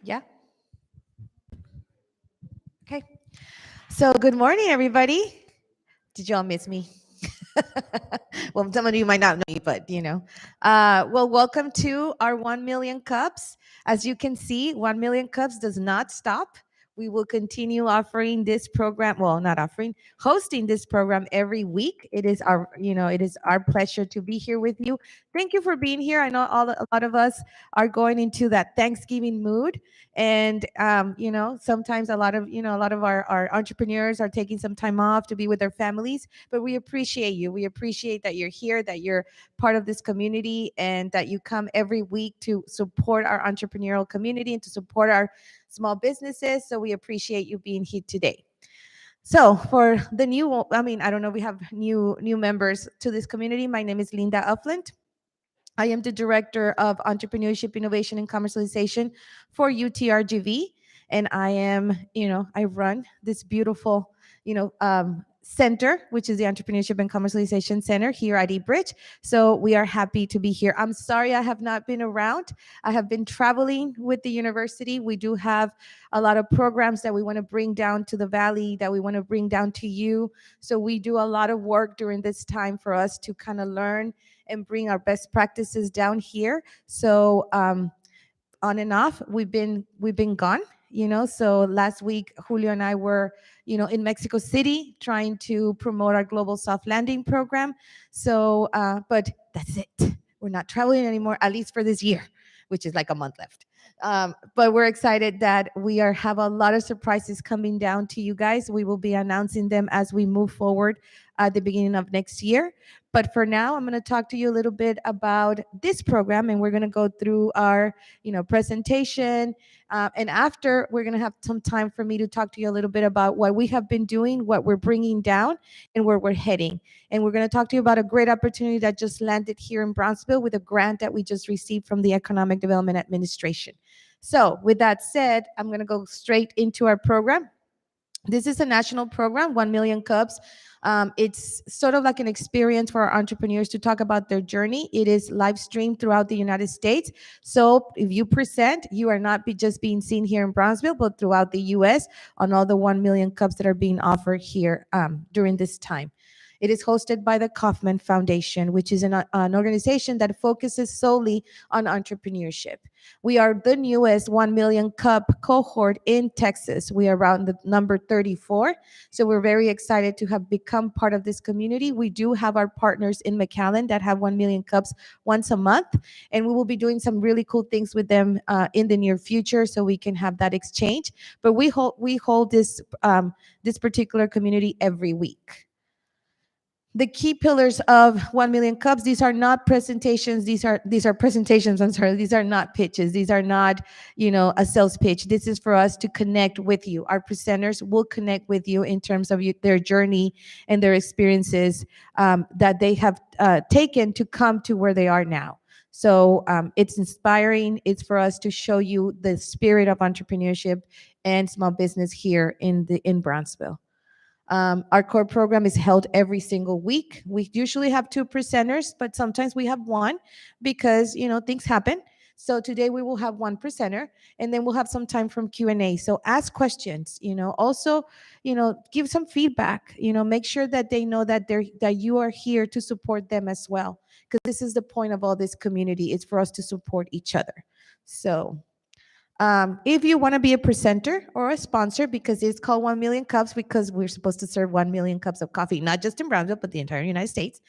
Yeah. Okay. So good morning, everybody. Did you all miss me? Well, some of you might not know me, but well, welcome to our 1 million cups. As you can see, 1 million cups does not stop. We will continue offering this program. Well, not offering, hosting this program every week. It is our pleasure to be here with you. Thank you for being here. I know a lot of us are going into that Thanksgiving mood, and sometimes a lot of our entrepreneurs are taking some time off to be with their families, but we appreciate you. We appreciate that you're here, that you're part of this community, and that you come every week to support our entrepreneurial community and to support our small businesses. So we appreciate you being here today. So for the new, I don't know, we have new members to this community. My name is Linda Upland. I am the Director of Entrepreneurship, Innovation, and Commercialization for UTRGV. And I run this beautiful, center, which is the Entrepreneurship and Commercialization Center here at eBridge. So we are happy to be here. I'm sorry I have not been around. I have been traveling with the university. We do have a lot of programs that we want to bring down to the Valley, that we want to bring down to you. So we do a lot of work during this time for us to kind of learn and bring our best practices down here. So on and off, we've been gone. So last week Julio and I were in Mexico City trying to promote our global soft landing program. So but that's it. We're not traveling anymore, at least for this year, which is like a month left. But we're excited that have a lot of surprises coming down to you guys. We will be announcing them as we move forward at the beginning of next year. But for now, I'm going to talk to you a little bit about this program, and we're going to go through our presentation. And after, we're going to have some time for me to talk to you a little bit about what we have been doing, what we're bringing down, and where we're heading. And we're going to talk to you about a great opportunity that just landed here in Brownsville with a grant that we just received from the Economic Development Administration. So with that said, I'm going to go straight into our program. This is a national program, 1 million cups. It's sort of like an experience for our entrepreneurs to talk about their journey. It is live streamed throughout the United States. So if you present, you are not just being seen here in Brownsville, but throughout the US on all the 1 million cups that are being offered here during this time. It is hosted by the Kauffman Foundation, which is an organization that focuses solely on entrepreneurship. We are the newest 1 million cup cohort in Texas. We are around the number 34. So we're very excited to have become part of this community. We do have our partners in McAllen that have 1 million cups once a month. And we will be doing some really cool things with them in the near future so we can have that exchange. But we hold this particular community every week. The key pillars of 1 million cups, these are not presentations. These are presentations. I'm sorry. These are not pitches. These are not, a sales pitch. This is for us to connect with you. Our presenters will connect with you in terms of their journey and their experiences that they have taken to come to where they are now. So it's inspiring. It's for us to show you the spirit of entrepreneurship and small business here in Brownsville. Our core program is held every single week. We usually have 2 presenters, but sometimes we have 1 because, things happen. So today we will have 1 presenter, and then we'll have some time from Q&A. So ask questions, also, give some feedback, make sure that they know that you are here to support them as well. Because this is the point of all this community. It's for us to support each other. So if you want to be a presenter or a sponsor, because it's called 1 million cups, because we're supposed to serve 1 million cups of coffee, not just in Brownsville, but the entire United States.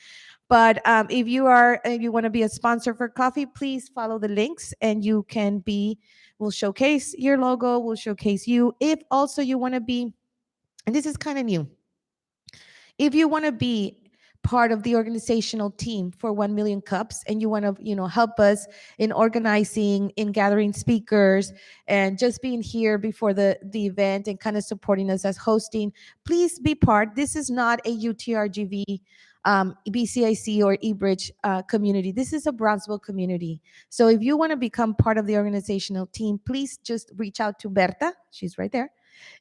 But if you want to be a sponsor for coffee, please follow the links, and we'll showcase your logo, we'll showcase you. If also you want to be, and this is kind of new, if you want to be part of the organizational team for 1 million cups, and you want to help us in organizing, in gathering speakers, and just being here before the event and kind of supporting us as hosting, please be part. This is not a UTRGV BCIC or eBridge community. This is a Brownsville community. So if you want to become part of the organizational team, please just reach out to Berta. She's right there.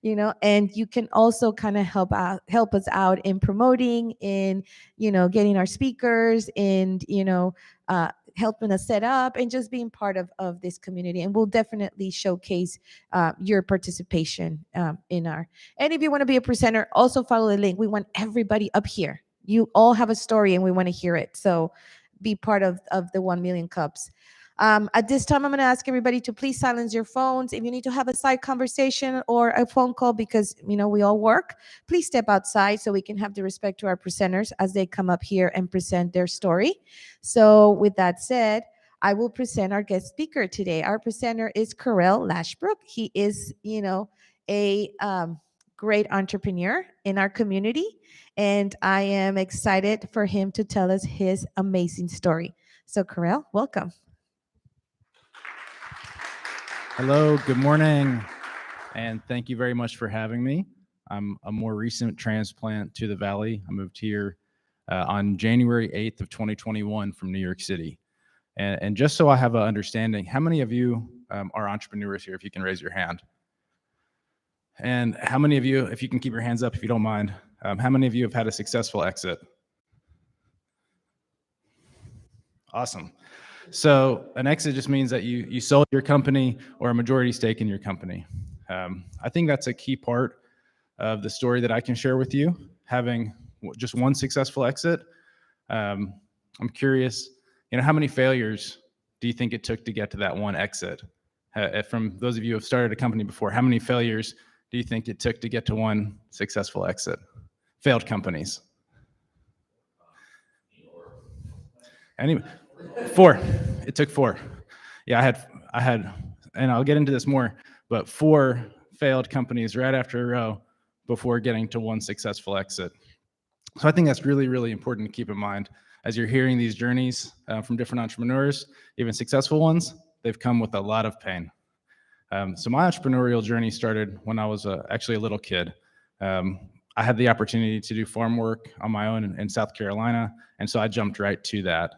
And you can also kind of help us out in promoting, in getting our speakers, and helping us set up, and just being part of this community. And we'll definitely showcase your participation in our. And if you want to be a presenter, also follow the link. We want everybody up here. You all have a story, and we want to hear it. So be part of the 1 Million Cups. At this time, I'm going to ask everybody to please silence your phones. If you need to have a side conversation or a phone call, because we all work, please step outside so we can have the respect to our presenters as they come up here and present their story. So with that said, I will present our guest speaker today. Our presenter is Karel Lashbrook. He is, a great entrepreneur in our community, and I am excited for him to tell us his amazing story. So Karel, welcome. Hello, good morning, and thank you very much for having me. I'm a more recent transplant to the Valley. I moved here on January 8th of 2021 from New York City. And just so I have an understanding, how many of you are entrepreneurs here, if you can raise your hand? And how many of you, if you can keep your hands up if you don't mind, how many of you have had a successful exit? Awesome. So an exit just means that you sold your company or a majority stake in your company. I think that's a key part of the story that I can share with you, having just one successful exit. I'm curious, how many failures do you think it took to get to that one exit? From those of you who have started a company before, how many failures do you think it took to get to one successful exit? Failed companies. Anyway, 4. It took 4. Yeah, I had, and I'll get into this more, but 4 failed companies right after a row before getting to one successful exit. So I think that's really, really important to keep in mind as you're hearing these journeys from different entrepreneurs, even successful ones. They've come with a lot of pain. So my entrepreneurial journey started when I was actually a little kid. I had the opportunity to do farm work on my own in South Carolina, and so I jumped right to that.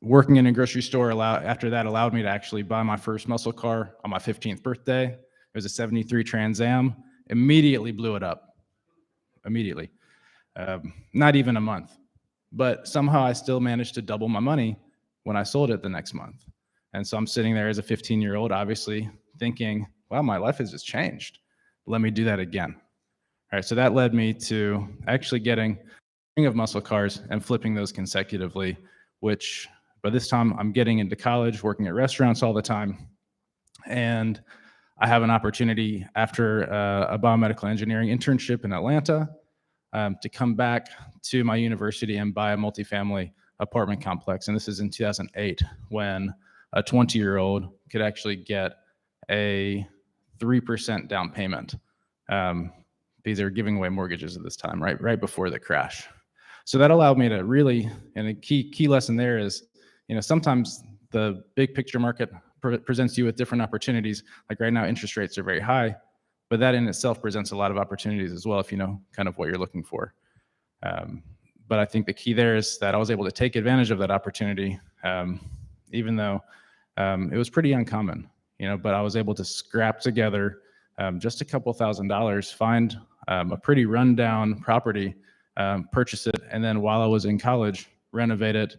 Working in a grocery store after that allowed me to actually buy my first muscle car on my 15th birthday. It was a 73 Trans Am. Immediately blew it up. Immediately. Not even a month. But somehow I still managed to double my money when I sold it the next month. And so I'm sitting there as a 15-year-old, obviously thinking, wow, my life has just changed. Let me do that again. All right, so that led me to actually getting of muscle cars and flipping those consecutively, which by this time I'm getting into college, working at restaurants all the time. And I have an opportunity after a biomedical engineering internship in Atlanta to come back to my university and buy a multifamily apartment complex. And this is in 2008 when a 20-year-old could actually get a 3% down payment. These are giving away mortgages at this time, right before the crash. So that allowed me to really, and a key lesson there is, sometimes the big picture market presents you with different opportunities. Like right now, interest rates are very high, but that in itself presents a lot of opportunities as well if you know kind of what you're looking for. But I think the key there is that I was able to take advantage of that opportunity, even though it was pretty uncommon, but I was able to scrap together just a couple $1,000s, find a pretty rundown property, purchase it, and then while I was in college, renovate it.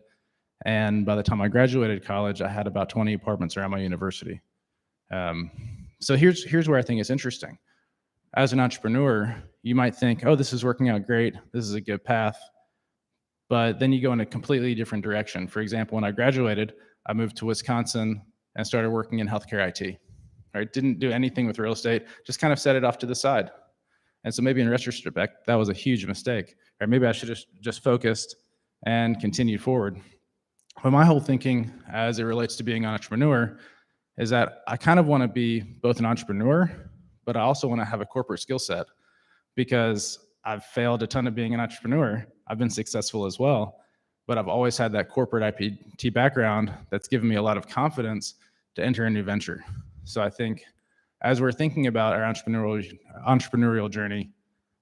And by the time I graduated college, I had about 20 apartments around my university. So here's where I think it's interesting. As an entrepreneur, you might think, oh, this is working out great. This is a good path. But then you go in a completely different direction. For example, when I graduated, I moved to Wisconsin and started working in healthcare IT. Right? Didn't do anything with real estate, just kind of set it off to the side. And so maybe in retrospect, that was a huge mistake. Or maybe I should have just focused and continued forward. But my whole thinking as it relates to being an entrepreneur is that I kind of want to be both an entrepreneur, but I also want to have a corporate skill set because I've failed a ton of being an entrepreneur. I've been successful as well, but I've always had that corporate IPT background that's given me a lot of confidence to enter a new venture. So I think as we're thinking about our entrepreneurial journey,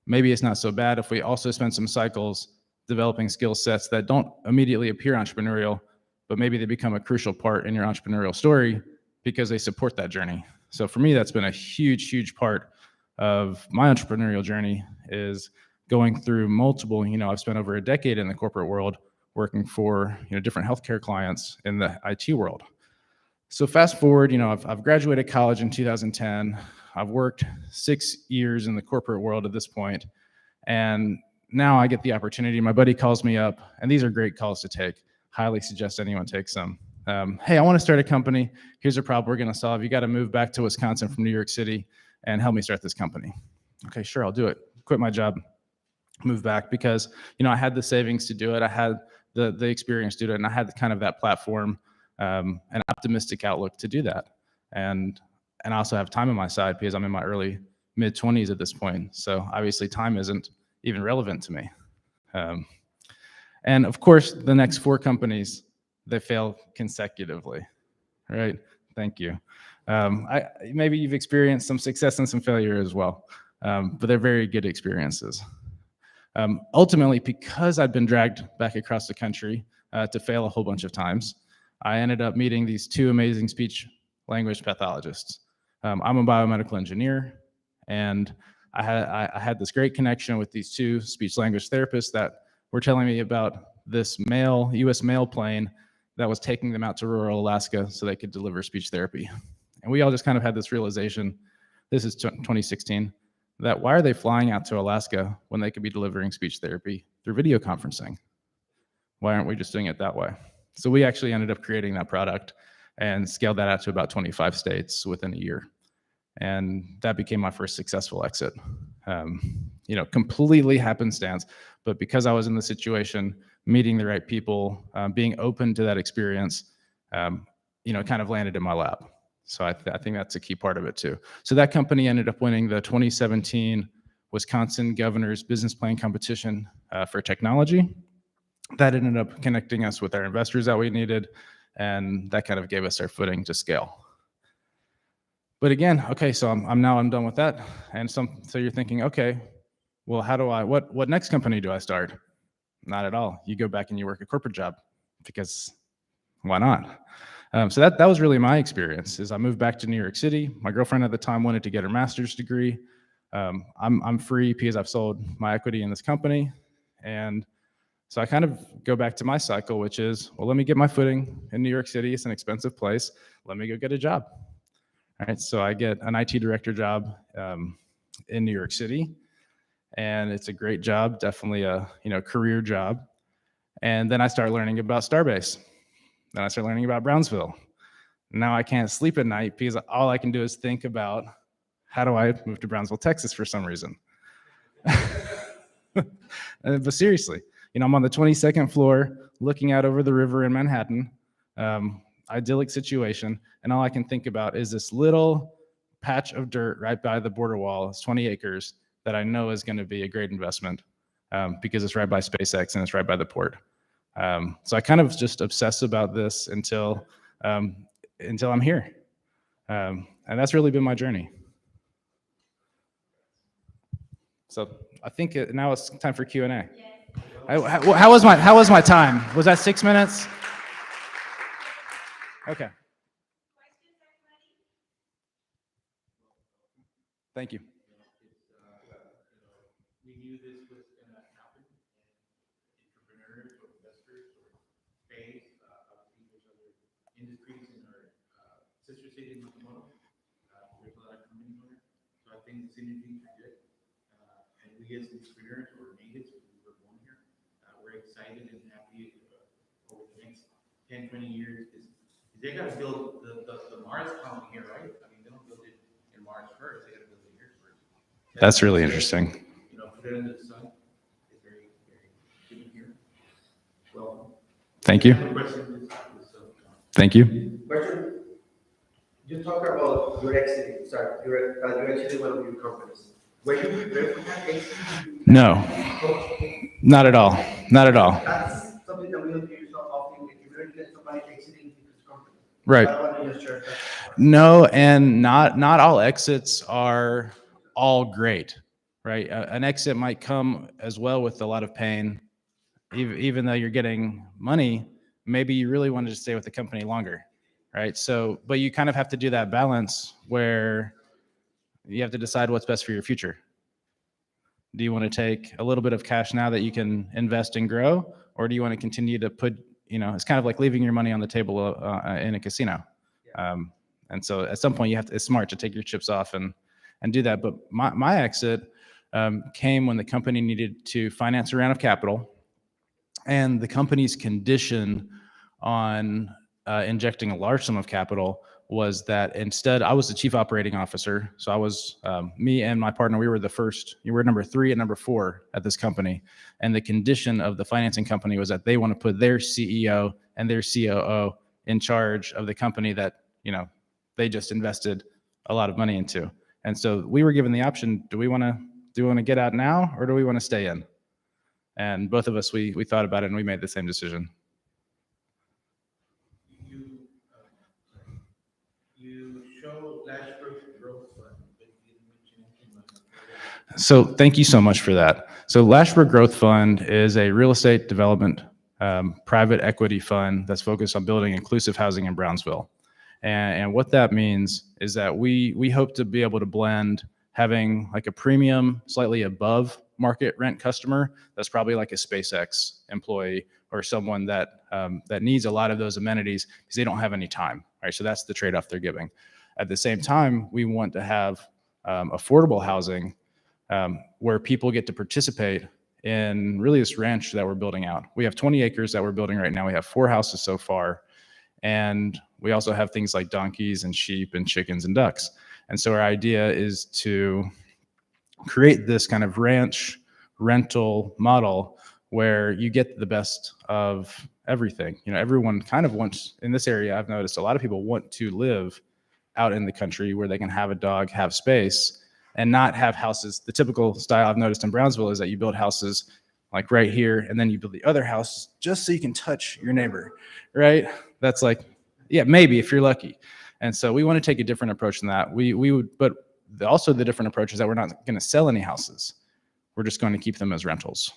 maybe it's not so bad if we also spend some cycles developing skill sets that don't immediately appear entrepreneurial, but maybe they become a crucial part in your entrepreneurial story because they support that journey. So for me, that's been a huge part of my entrepreneurial journey is going through multiple, I've spent over a decade in the corporate world working for different healthcare clients in the IT world. So fast forward, I've graduated college in 2010. I've worked 6 years in the corporate world at this point, and now I get the opportunity. My buddy calls me up, and these are great calls to take. Highly suggest anyone takes them. Hey, I want to start a company. Here's a problem we're going to solve. You got to move back to Wisconsin from New York City and help me start this company. Okay, sure, I'll do it. Quit my job, move back, because I had the savings to do it. I had the experience to do it, and I had kind of that platform, an optimistic outlook to do that. And I also have time on my side because I'm in my early mid-20s at this point. So obviously time isn't even relevant to me. And of course, the next 4 companies, they fail consecutively, right? Thank you. Maybe you've experienced some success and some failure as well, but they're very good experiences. Ultimately, because I'd been dragged back across the country to fail a whole bunch of times, I ended up meeting these 2 amazing speech language pathologists. I'm a biomedical engineer, and I had this great connection with these 2 speech language therapists that were telling me about this U.S. mail plane that was taking them out to rural Alaska so they could deliver speech therapy. And we all just kind of had this realization, this is 2016, that why are they flying out to Alaska when they could be delivering speech therapy through video conferencing? Why aren't we just doing it that way? So we actually ended up creating that product and scaled that out to about 25 states within a year. And that became my first successful exit. Completely happenstance, but because I was in the situation, meeting the right people, being open to that experience, kind of landed in my lap. So I think that's a key part of it too. So that company ended up winning the 2017 Wisconsin Governor's Business Plan Competition for technology. That ended up connecting us with our investors that we needed, and that kind of gave us our footing to scale. But again, okay, so I'm done with that. And so you're thinking, okay, well, what next company do I start? Not at all. You go back and you work a corporate job, because why not? So that was really my experience. Is I moved back to New York City. My girlfriend at the time wanted to get her master's degree. I'm free because I've sold my equity in this company. And so I kind of go back to my cycle, which is, well, let me get my footing in New York City. It's an expensive place. Let me go get a job. All right, so I get an IT director job in New York City, and it's a great job, definitely a career job. And then I start learning about Starbase. Then I start learning about Brownsville. Now I can't sleep at night because all I can do is think about, how do I move to Brownsville, Texas for some reason? But seriously, I'm on the 22nd floor looking out over the river in Manhattan, idyllic situation, and all I can think about is this little patch of dirt right by the border wall. It's 20 acres that I know is going to be a great investment because it's right by SpaceX and it's right by the port. So I kind of just obsess about this until I'm here, and that's really been my journey. So I think now it's time for Q&A. Yes. How was my time? Was that 6 minutes? Okay. Thank you. We knew this was going to happen. Entrepreneurs or investors or space, obviously there's other industries in our sister city in Makamoto. There's a lot of companies there. So I think the synergies are good. And we as entrepreneurs or natives, we were born here, we're excited and happy over the next 10, 20 years. They got to build the Mars colony here, right? I mean, they don't build it in Mars first. They got to build it here first. That's really interesting. Put it under the sun. It's very, very good here. Well, thank you. Thank you. Question. You talk about your exiting. Sorry, you exited one of your companies. Were you prepared for that exit? No, not at all. Not at all. That's something that we don't hear so often. If you really get somebody exiting this company. Right. I want to just share that. No, and not all exits are all great, right? An exit might come as well with a lot of pain. Even though you're getting money, maybe you really wanted to stay with the company longer, right? So, but you kind of have to do that balance where you have to decide what's best for your future. Do you want to take a little bit of cash now that you can invest and grow, or do you want to continue to put, it's kind of like leaving your money on the table in a casino. And so at some point it's smart to take your chips off and do that. But my exit came when the company needed to finance a round of capital, and the company's condition on injecting a large sum of capital was that instead, I was the chief operating officer. So I was, me and my partner, we were number 3 and number 4 at this company. And the condition of the financing company was that they want to put their CEO and their COO in charge of the company that, they just invested a lot of money into. And so we were given the option, do we want to get out now, or do we want to stay in? And both of us, we thought about it, and we made the same decision. You show Lashbrook Growth Fund, but you didn't mention anything about it. So thank you so much for that. So Lashbrook Growth Fund is a real estate development private equity fund that's focused on building inclusive housing in Brownsville. And what that means is that we hope to be able to blend having like a premium, slightly above market rent customer that's probably like a SpaceX employee or someone that needs a lot of those amenities because they don't have any time, right? So that's the trade-off they're giving. At the same time, we want to have affordable housing where people get to participate in really this ranch that we're building out. We have 20 acres that we're building right now. We have 4 houses so far. And we also have things like donkeys and sheep and chickens and ducks. And so our idea is to create this kind of ranch rental model where you get the best of everything. Everyone kind of wants, in this area, I've noticed a lot of people want to live out in the country where they can have a dog, have space, and not have houses. The typical style I've noticed in Brownsville is that you build houses like right here, and then you build the other house just so you can touch your neighbor, right? That's like, yeah, maybe if you're lucky. And so we want to take a different approach than that. We would, but also the different approach is that we're not going to sell any houses. We're just going to keep them as rentals.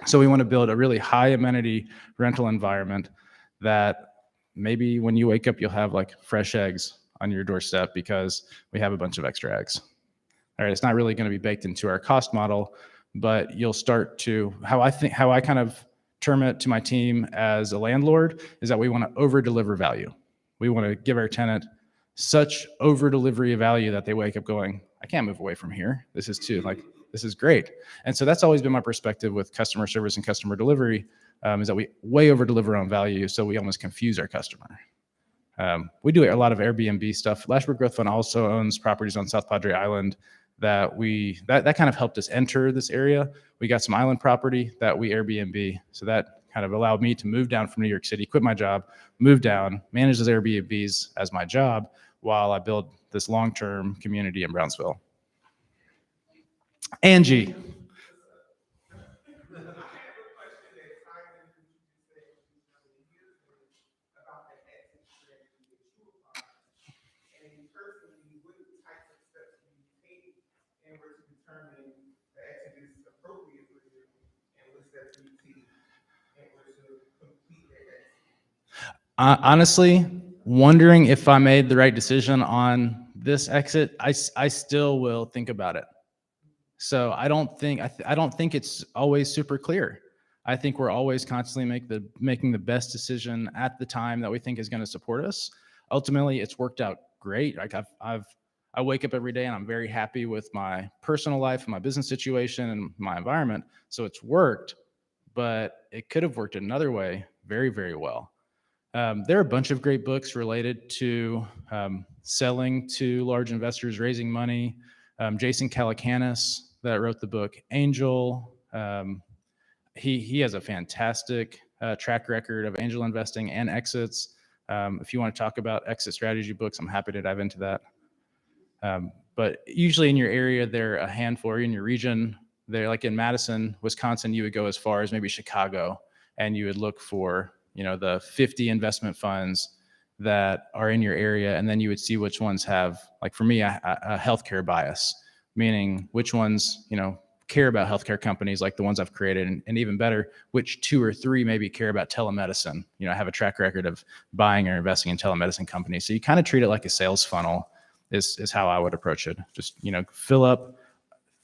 So we want to build a really high amenity rental environment that maybe when you wake up, you'll have like fresh eggs on your doorstep because we have a bunch of extra eggs. All right, it's not really going to be baked into our cost model, but you'll start to, how I kind of term it to my team as a landlord is that we want to over deliver value. We want to give our tenant such over delivery of value that they wake up going, I can't move away from here. This is great. And so that's always been my perspective with customer service and customer delivery, is that we way over deliver on value. So we almost confuse our customer. We do a lot of Airbnb stuff. Lashbrook Growth Fund also owns properties on South Padre Island that kind of helped us enter this area. We got some island property that we Airbnb. So that kind of allowed me to move down from New York City, quit my job, move down, manage those Airbnbs as my job while I build this long-term community in Brownsville. Angie. Honestly, wondering if I made the right decision on this exit, I still will think about it. So I don't think it's always super clear. I think we're always constantly making the best decision at the time that we think is going to support us. Ultimately, it's worked out great. Like I wake up every day and I'm very happy with my personal life and my business situation and my environment. So it's worked, but it could have worked another way very, very well. There are a bunch of great books related to selling to large investors, raising money. Jason Calacanis that wrote the book Angel. He has a fantastic track record of angel investing and exits. If you want to talk about exit strategy books, I'm happy to dive into that. But usually in your area, there are a handful, or in your region, they're like in Madison, Wisconsin, you would go as far as maybe Chicago, and you would look for the 50 investment funds that are in your area, and then you would see which ones have, like for me, a healthcare bias, meaning which ones, care about healthcare companies like the ones I've created, and even better, which 2 or 3 maybe care about telemedicine, have a track record of buying or investing in telemedicine companies. So you kind of treat it like a sales funnel is how I would approach it. Just, fill up,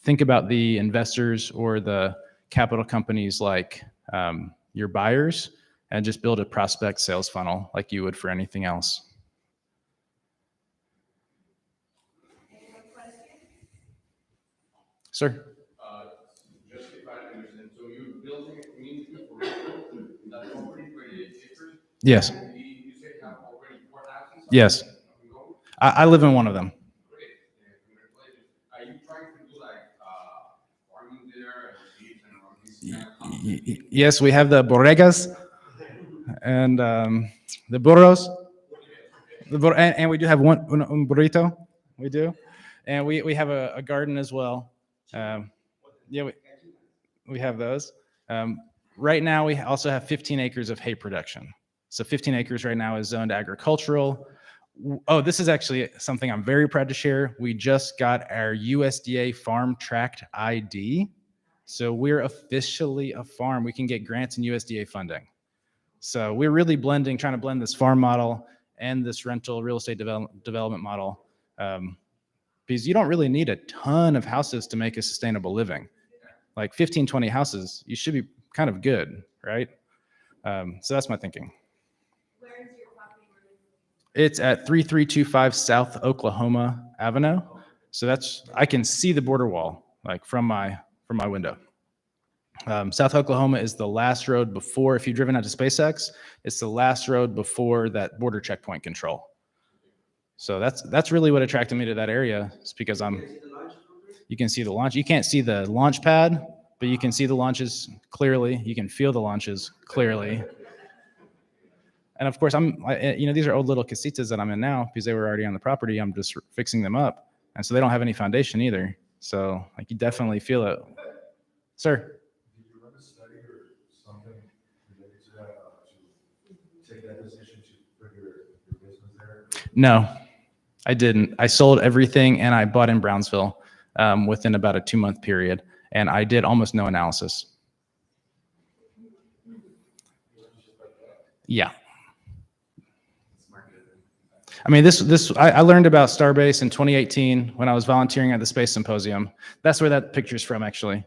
think about the investors or the capital companies like your buyers and just build a prospect sales funnel like you would for anything else. Sir? Just if I understand, so you're building a community for rental, that property for the acres? Yes. You said you have already 4 houses? Yes. I live in one of them. Great, yeah, congratulations. Are you trying to do like farming there and sheep and all these kind of concepts? Yes, we have the borregas and the burros. And we do have un burrito. We do. And we have a garden as well. Yeah, we have those. Right now, we also have 15 acres of hay production. So 15 acres right now is zoned agricultural. Oh, this is actually something I'm very proud to share. We just got our USDA Farm Tract ID. So we're officially a farm. We can get grants and USDA funding. So we're really trying to blend this farm model and this rental real estate development model, because you don't really need a ton of houses to make a sustainable living. Like 15, 20 houses, you should be kind of good, right? So that's my thinking. Where is your property? It's at 3325 South Oklahoma Avenue. So I can see the border wall like from my window. South Oklahoma is the last road before, if you've driven out to SpaceX, it's the last road before that border checkpoint control. So that's really what attracted me to that area. It's because you can see the launch. You can't see the launch pad, but you can see the launches clearly. You can feel the launches clearly. And of course, these are old little casitas that I'm in now because they were already on the property. I'm just fixing them up. And so they don't have any foundation either. So like you definitely feel it. Sir? Did you run a study or something related to that, to take that decision to bring your business there? No, I didn't. I sold everything and I bought in Brownsville within about a 2-month period. And I did almost no analysis. Yeah. I mean, I learned about Starbase in 2018 when I was volunteering at the Space Symposium. That's where that picture's from, actually.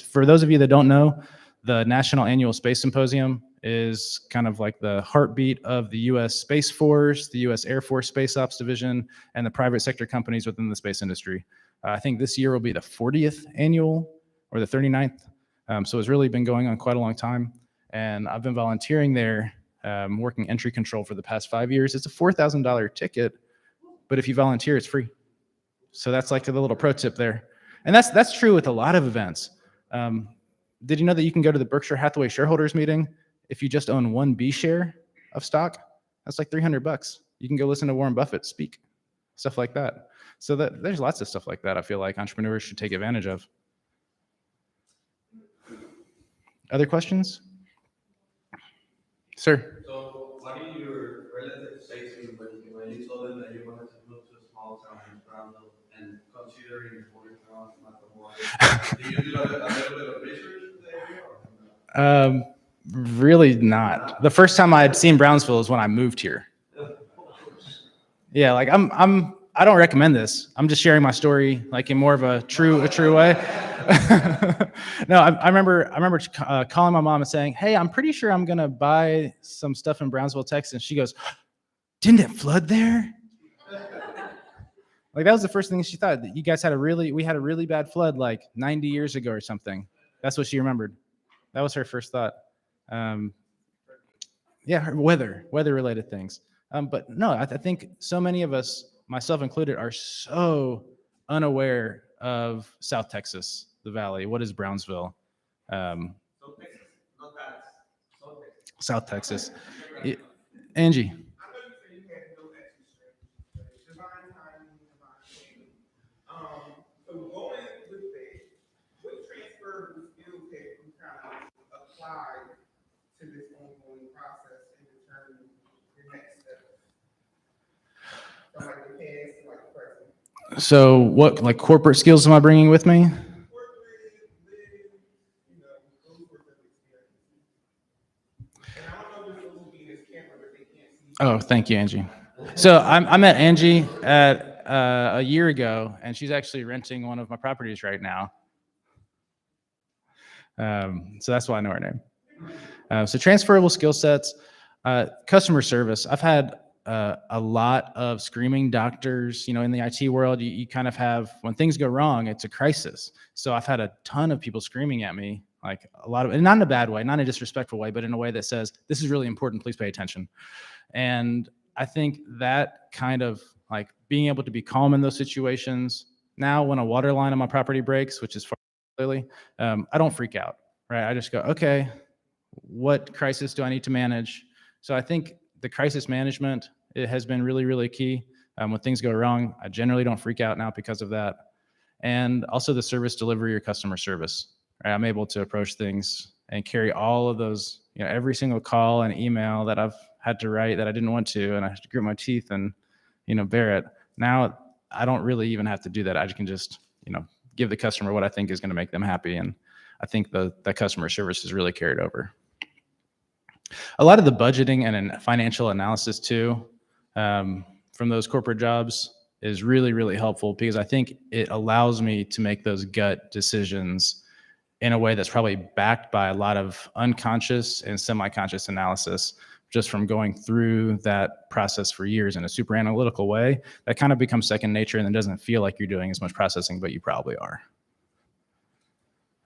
For those of you that don't know, the National Annual Space Symposium is kind of like the heartbeat of the U.S. Space Force, the U.S. Air Force Space Ops Division, and the private sector companies within the space industry. I think this year will be the 40th annual or the 39th. So it's really been going on quite a long time. And I've been volunteering there, working entry control for the past 5 years. It's a $4,000 ticket, but if you volunteer, it's free. So that's like the little pro tip there. And that's true with a lot of events. Did you know that you can go to the Berkshire Hathaway shareholders meeting if you just own 1 B share of stock? That's like $300. You can go listen to Warren Buffett speak, stuff like that. So there's lots of stuff like that I feel like entrepreneurs should take advantage of. Other questions? Sir? So what did your relatives say to you when you told them that you wanted to move to a small town in Brownsville and considering 40 pounds not the more? Did you do a little bit of research in the area? Really not. The first time I had seen Brownsville is when I moved here. Yeah, like I don't recommend this. I'm just sharing my story like in more of a true way. No, I remember calling my mom and saying, "Hey, I'm pretty sure I'm gonna buy some stuff in Brownsville, Texas." And she goes, "Didn't it flood there?" Like that was the first thing she thought. That we had a really bad flood like 90 years ago or something. That's what she remembered. That was her first thought. Yeah, her weather related things. But no, I think so many of us, myself included, are so unaware of South Texas, the Valley. What is Brownsville? South Texas. Angie. So going with that, what transferable skills have you kind of applied to this ongoing process and determine your next steps? From like the past to like the present. So what like corporate skills am I bringing with me? Corporate, live, those sorts of experiences. And I don't know if this will be in this camera, but they can't see. Oh, thank you, Angie. So I met Angie at a year ago, and she's actually renting one of my properties right now. So that's why I know her name. So transferable skill sets, customer service. I've had a lot of screaming doctors, in the IT world. You kind of have, when things go wrong, it's a crisis. So I've had a ton of people screaming at me, like a lot of, and not in a bad way, not in a disrespectful way, but in a way that says, this is really important, please pay attention. And I think that kind of like being able to be calm in those situations. Now, when a water line on my property breaks, which is far clearly, I don't freak out, right? I just go, okay, what crisis do I need to manage? So I think the crisis management, it has been really, really key. When things go wrong, I generally don't freak out now because of that. And also the service delivery or customer service. Right? I'm able to approach things and carry all of those, every single call and email that I've had to write that I didn't want to, and I have to grit my teeth and, bear it. Now I don't really even have to do that. I can just, give the customer what I think is going to make them happy. And I think that customer service is really carried over. A lot of the budgeting and financial analysis too, from those corporate jobs is really, really helpful because I think it allows me to make those gut decisions in a way that's probably backed by a lot of unconscious and semi-conscious analysis just from going through that process for years in a super analytical way. That kind of becomes second nature and it doesn't feel like you're doing as much processing, but you probably are.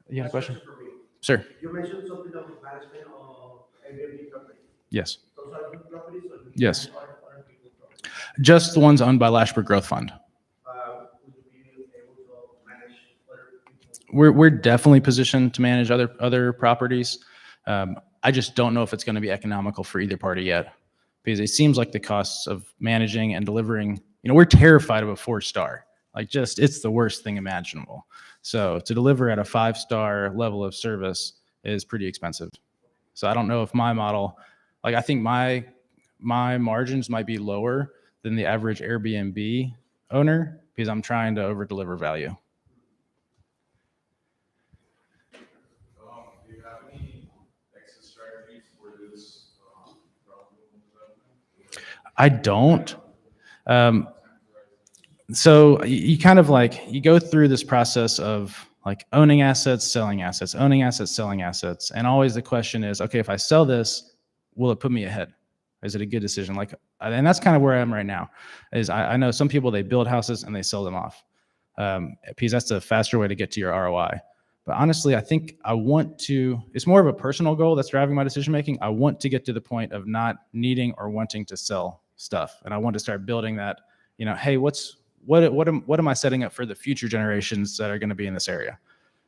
You had a question? For me. Sure. You mentioned something about management of Airbnb properties. Yes. Those are good properties or you Yes. manage other people's properties? Just the ones owned by Lashbrook Growth Fund. Would you be able to manage other people's? We're definitely positioned to manage other properties. I just don't know if it's going to be economical for either party yet, because it seems like the costs of managing and delivering. We're terrified of a 4-star. It's the worst thing imaginable. So to deliver at a 5-star level of service is pretty expensive. So I don't know if my model, I think my margins might be lower than the average Airbnb owner because I'm trying to over deliver value. Do you have any exit strategies for this development? I don't. So you kind of you go through this process of owning assets, selling assets, owning assets, selling assets. And always the question is, okay, if I sell this, will it put me ahead? Is it a good decision? And that's kind of where I am right now is I know some people, they build houses and they sell them off because that's a faster way to get to your ROI. But honestly, I think it's more of a personal goal that's driving my decision-making. I want to get to the point of not needing or wanting to sell stuff. And I want to start building that, hey, what am I setting up for the future generations that are going to be in this area?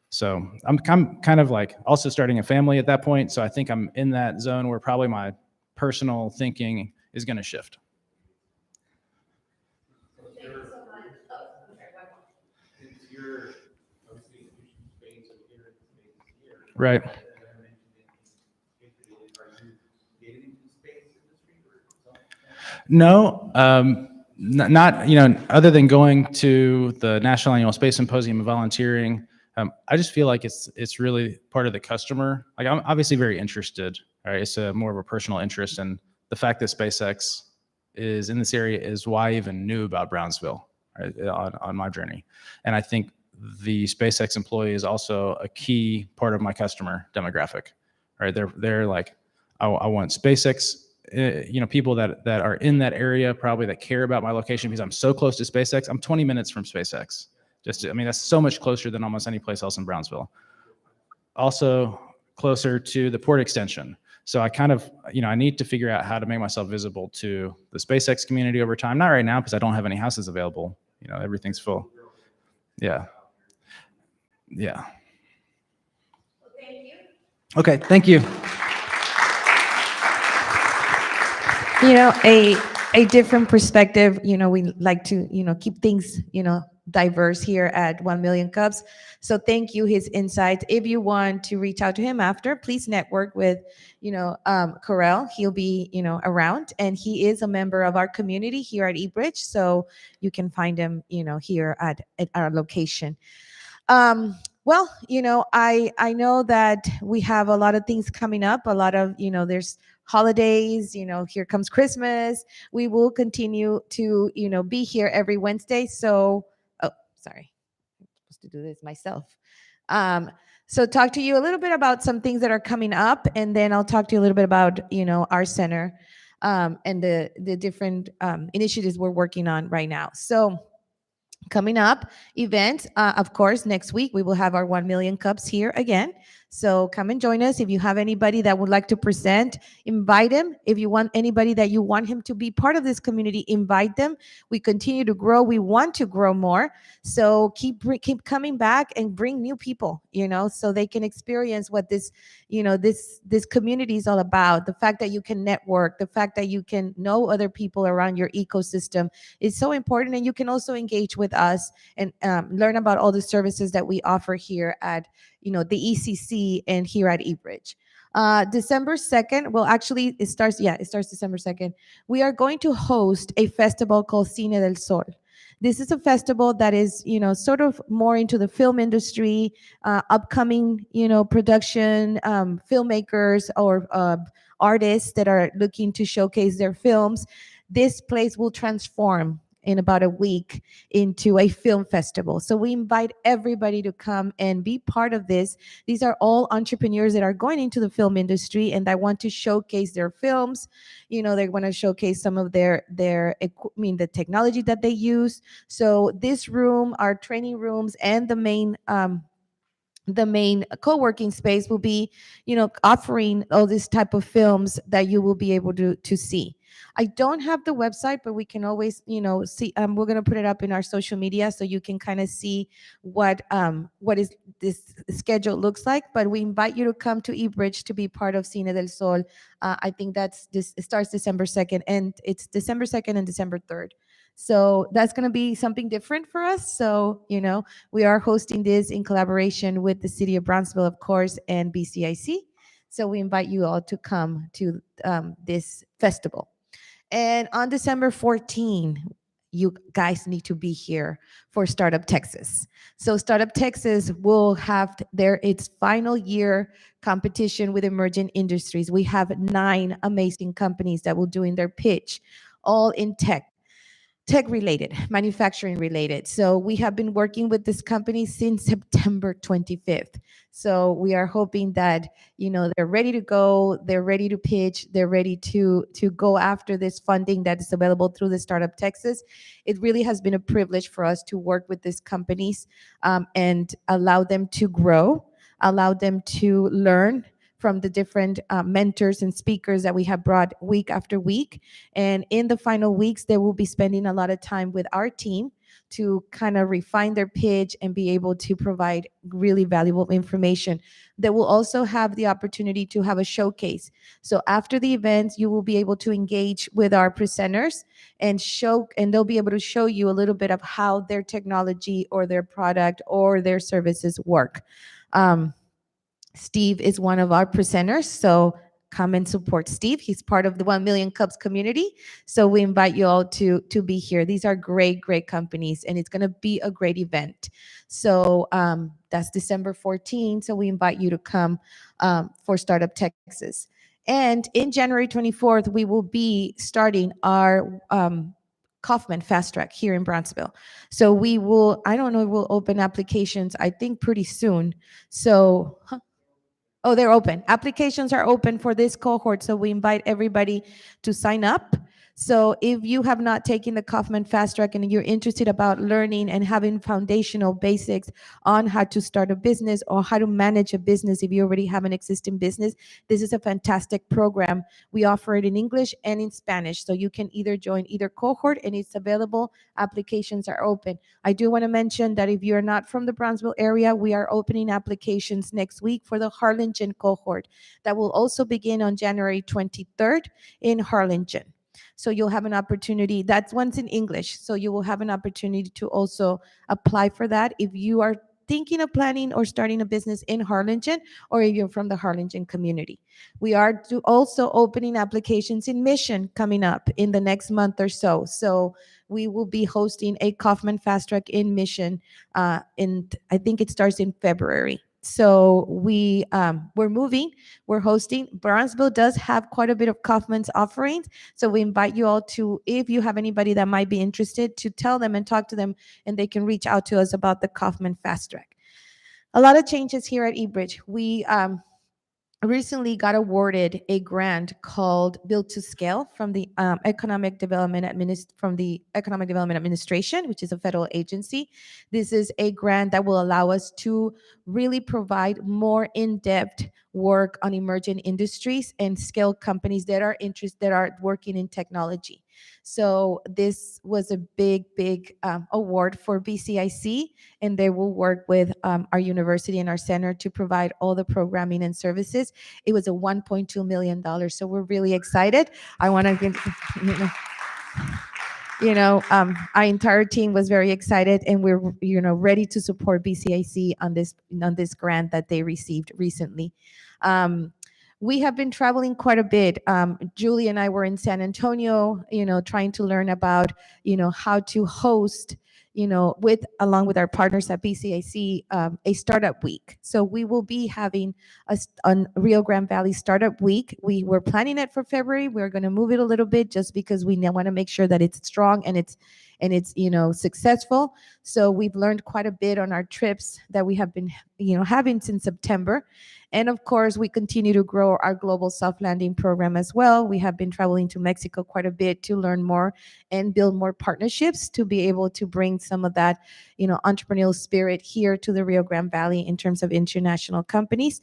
So I'm kind of also starting a family at that point. So I think I'm in that zone where probably my personal thinking is going to shift. Since you're obviously in space over here, space here. Right. Are you getting into the space industry or something? No, not other than going to the National Annual Space Symposium and volunteering. I just feel like it's really part of the customer. I'm obviously very interested. Right, it's more of a personal interest, and the fact that SpaceX is in this area is why I even knew about Brownsville, right, on my journey. And I think the SpaceX employee is also a key part of my customer demographic. Right, they're like, I want SpaceX. People that are in that area, probably that care about my location because I'm so close to SpaceX. I'm 20 minutes from SpaceX. That's so much closer than almost any place else in Brownsville. Also closer to the port extension. So I kind of, I need to figure out how to make myself visible to the SpaceX community over time. Not right now because I don't have any houses available. Everything's full. Yeah. Yeah. Well, thank you. Okay, thank you. A different perspective, we like to, keep things, diverse here at 1 Million Cups. So thank you, his insights. If you want to reach out to him after, please network with, Corel. He'll be, around, and he is a member of our community here at eBridge. So you can find him, here at our location. Well, I know that we have a lot of things coming up, a lot of, there's holidays, here comes Christmas. We will continue to, be here every Wednesday. So, oh, sorry, I'm supposed to do this myself. So talk to you a little bit about some things that are coming up, and then I'll talk to you a little bit about our center, and the different initiatives we're working on right now. So coming up events, of course, next week we will have our 1 million cups here again. So come and join us. If you have anybody that would like to present, invite him. If you want anybody that you want him to be part of this community, invite them. We continue to grow. We want to grow more. So keep coming back and bring new people, so they can experience what this community is all about. The fact that you can network, the fact that you can know other people around your ecosystem is so important. And you can also engage with us and learn about all the services that we offer here at the ECC and here at eBridge. December 2nd, well, actually, it starts December 2nd. We are going to host a festival called Cine del Sol. This is a festival that is, sort of more into the film industry, upcoming, production, filmmakers or artists that are looking to showcase their films. This place will transform in about a week into a film festival. So we invite everybody to come and be part of this. These are all entrepreneurs that are going into the film industry and that want to showcase their films. They want to showcase some of the technology that they use. So this room, our training rooms, and the main co-working space will be offering all these type of films that you will be able to see. I don't have the website, but we can always see. We're going to put it up in our social media so you can kind of see what is this schedule looks like. But we invite you to come to eBridge to be part of Cine del Sol. I think it starts December 2nd, and it's December 2nd and December 3rd. So that's going to be something different for us. So, we are hosting this in collaboration with the City of Brownsville, of course, and BCIC. So we invite you all to come to this festival. And on December 14, you guys need to be here for Startup Texas. So Startup Texas will have its final year competition with emerging industries. We have 9 amazing companies that will doing their pitch, all in tech related, manufacturing related. So we have been working with this company since September 25th. So we are hoping that, they're ready to go, they're ready to pitch, they're ready to go after this funding that is available through the Startup Texas. It really has been a privilege for us to work with these companies and allow them to grow, allow them to learn from the different mentors and speakers that we have brought week after week. And in the final weeks, they will be spending a lot of time with our team to kind of refine their pitch and be able to provide really valuable information. They will also have the opportunity to have a showcase. So after the event, you will be able to engage with our presenters and they'll be able to show you a little bit of how their technology or their product or their services work. Steve is one of our presenters, so come and support Steve. He's part of the 1 Million Cups community. So we invite you all to be here. These are great companies, and it's going to be a great event. So that's December 14th. So we invite you to come for Startup Texas. And in January 24th, we will be starting our Kaufman Fast Track here in Brownsville. So we'll open applications, I think, pretty soon. So, Oh, they're open. Applications are open for this cohort, so we invite everybody to sign up. So if you have not taken the Kaufman Fast Track and you're interested about learning and having foundational basics on how to start a business or how to manage a business if you already have an existing business, this is a fantastic program. We offer it in English and in Spanish, so you can either join either cohort, and it's available. Applications are open. I do want to mention that if you're not from the Brownsville area, we are opening applications next week for the Harlingen cohort that will also begin on January 23rd in Harlingen. So you'll have an opportunity. That one's in English. So you will have an opportunity to also apply for that if you are thinking of planning or starting a business in Harlingen, or if you're from the Harlingen community. We are also opening applications in Mission coming up in the next month or so. So we will be hosting a Kaufman Fast Track in Mission. I think it starts in February. So we're moving, we're hosting. Brownsville does have quite a bit of Kaufman's offerings. So we invite you all to, if you have anybody that might be interested, to tell them and talk to them, and they can reach out to us about the Kaufman Fast Track. A lot of changes here at eBridge. We recently got awarded a grant called Build to Scale from the Economic Development Administration, which is a federal agency. This is a grant that will allow us to really provide more in-depth work on emerging industries and scale companies that are working in technology. So this was a big award for BCIC, and they will work with our university and our center to provide all the programming and services. It was a $1.2 million. So we're really excited. I want to give, our entire team was very excited, and we're, ready to support BCIC on this grant that they received recently. We have been traveling quite a bit. Julie and I were in San Antonio, trying to learn about, how to host, along with our partners at BCIC, a startup week. So we will be having a Rio Grande Valley Startup Week. We were planning it for February. We're going to move it a little bit just because we want to make sure that it's strong and it's successful. So we've learned quite a bit on our trips that we have been, having since September. And of course, we continue to grow our global soft landing program as well. We have been traveling to Mexico quite a bit to learn more and build more partnerships to be able to bring some of that, entrepreneurial spirit here to the Rio Grande Valley in terms of international companies.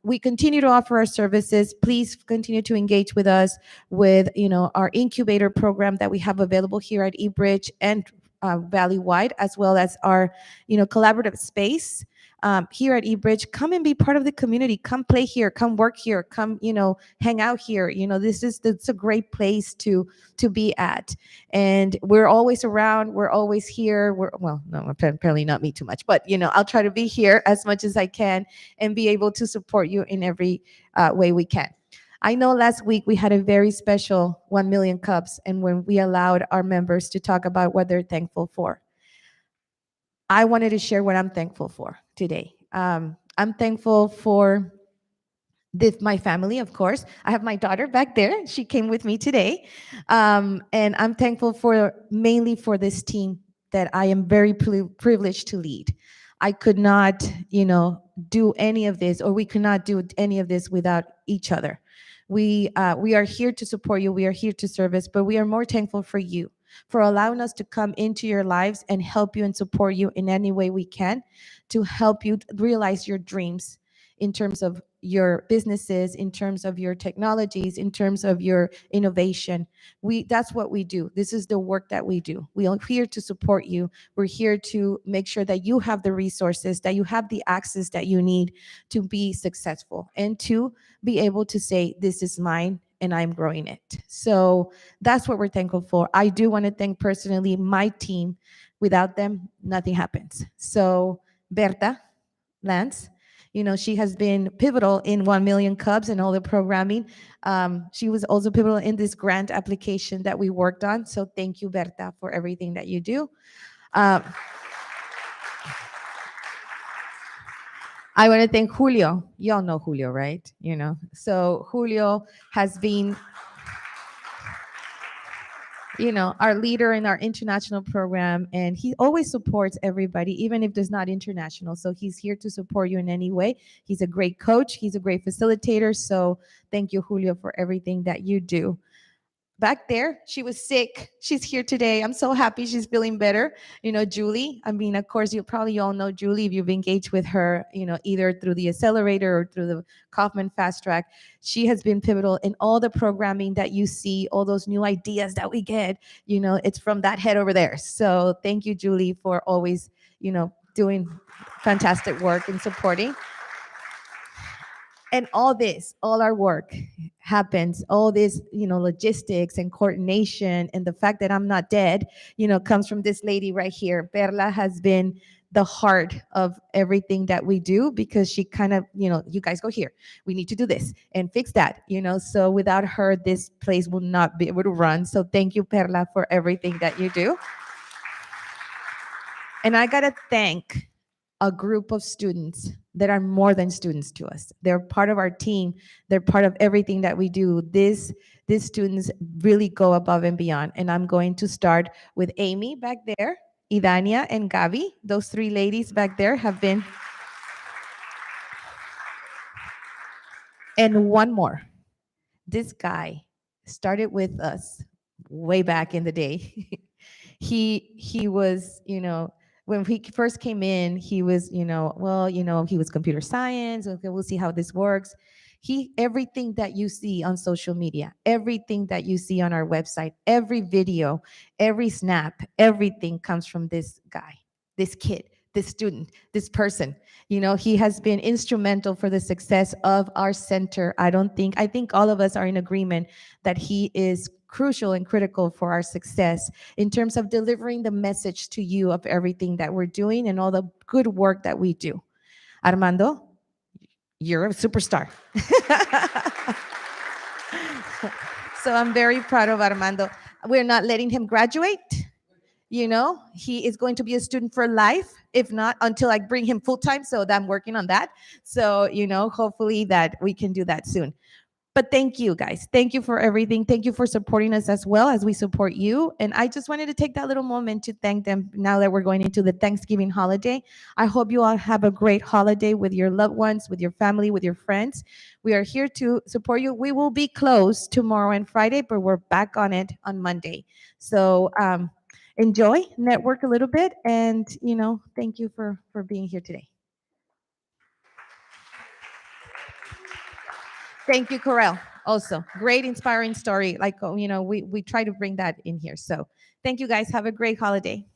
We continue to offer our services. Please continue to engage with us with, our incubator program that we have available here at eBridge and Valley-wide, as well as our, collaborative space. Here at eBridge, come and be part of the community. Come play here, come work here, come, hang out here. It's a great place to be at. And we're always around, we're always here. Apparently not me too much, but I'll try to be here as much as I can and be able to support you in every way we can. I know last week we had a very special 1 million cups, and when we allowed our members to talk about what they're thankful for. I wanted to share what I'm thankful for today. I'm thankful for my family, of course. I have my daughter back there. She came with me today. And I'm thankful mainly for this team that I am very privileged to lead. I could not, do any of this, or we could not do any of this without each other. We are here to support you. We are here to service, but we are more thankful for you, for allowing us to come into your lives and help you and support you in any way we can to help you realize your dreams in terms of your businesses, in terms of your technologies, in terms of your innovation. That's what we do. This is the work that we do. We are here to support you. We're here to make sure that you have the resources, that you have the access that you need to be successful and to be able to say, this is mine and I'm growing it. So that's what we're thankful for. I do want to thank personally my team. Without them, nothing happens. So Berta, Lance, she has been pivotal in 1 Million Cubs and all the programming. She was also pivotal in this grant application that we worked on. So thank you, Berta, for everything that you do. I want to thank Julio. Y'all know Julio, right? So Julio has been our leader in our international program, and he always supports everybody, even if there's not international. So he's here to support you in any way. He's a great coach. He's a great facilitator. So thank you, Julio, for everything that you do. Back there, she was sick. She's here today. I'm so happy she's feeling better. Julie, of course, you probably all know Julie if you've engaged with her, either through the accelerator or through the Kaufman Fast Track. She has been pivotal in all the programming that you see, all those new ideas that we get, it's from that head over there. So thank you, Julie, for always, doing fantastic work and supporting. And all our work happens, all this, logistics and coordination, and the fact that I'm not dead, comes from this lady right here. Perla has been the heart of everything that we do, because she kind of, you guys go here, we need to do this and fix that, so without her, this place will not be able to run. So thank you, Perla, for everything that you do. And I gotta thank a group of students that are more than students to us. They're part of our team. They're part of everything that we do. These students really go above and beyond. And I'm going to start with Amy back there, Idania and Gabi. Those three ladies back there have been And one more. This guy started with us way back in the day. He was, when he first came in, he was, well, he was computer science. Okay, we'll see how this works. Everything that you see on social media, everything that you see on our website, every video, every snap, everything comes from this guy, this kid, this student, this person. He has been instrumental for the success of our center. I think all of us are in agreement that he is crucial and critical for our success in terms of delivering the message to you of everything that we're doing and all the good work that we do. Armando, you're a superstar. So I'm very proud of Armando. We're not letting him graduate. He is going to be a student for life, if not until I bring him full time. So I'm working on that. So, hopefully that we can do that soon. But thank you, guys. Thank you for everything. Thank you for supporting us as well as we support you. And I just wanted to take that little moment to thank them now that we're going into the Thanksgiving holiday. I hope you all have a great holiday with your loved ones, with your family, with your friends. We are here to support you. We will be closed tomorrow and Friday, but we're back on it on Monday. So enjoy, network a little bit, and thank you for being here today. Thank you, Corel. Also, great, inspiring story. Like, we try to bring that in here. So thank you, guys. Have a great holiday.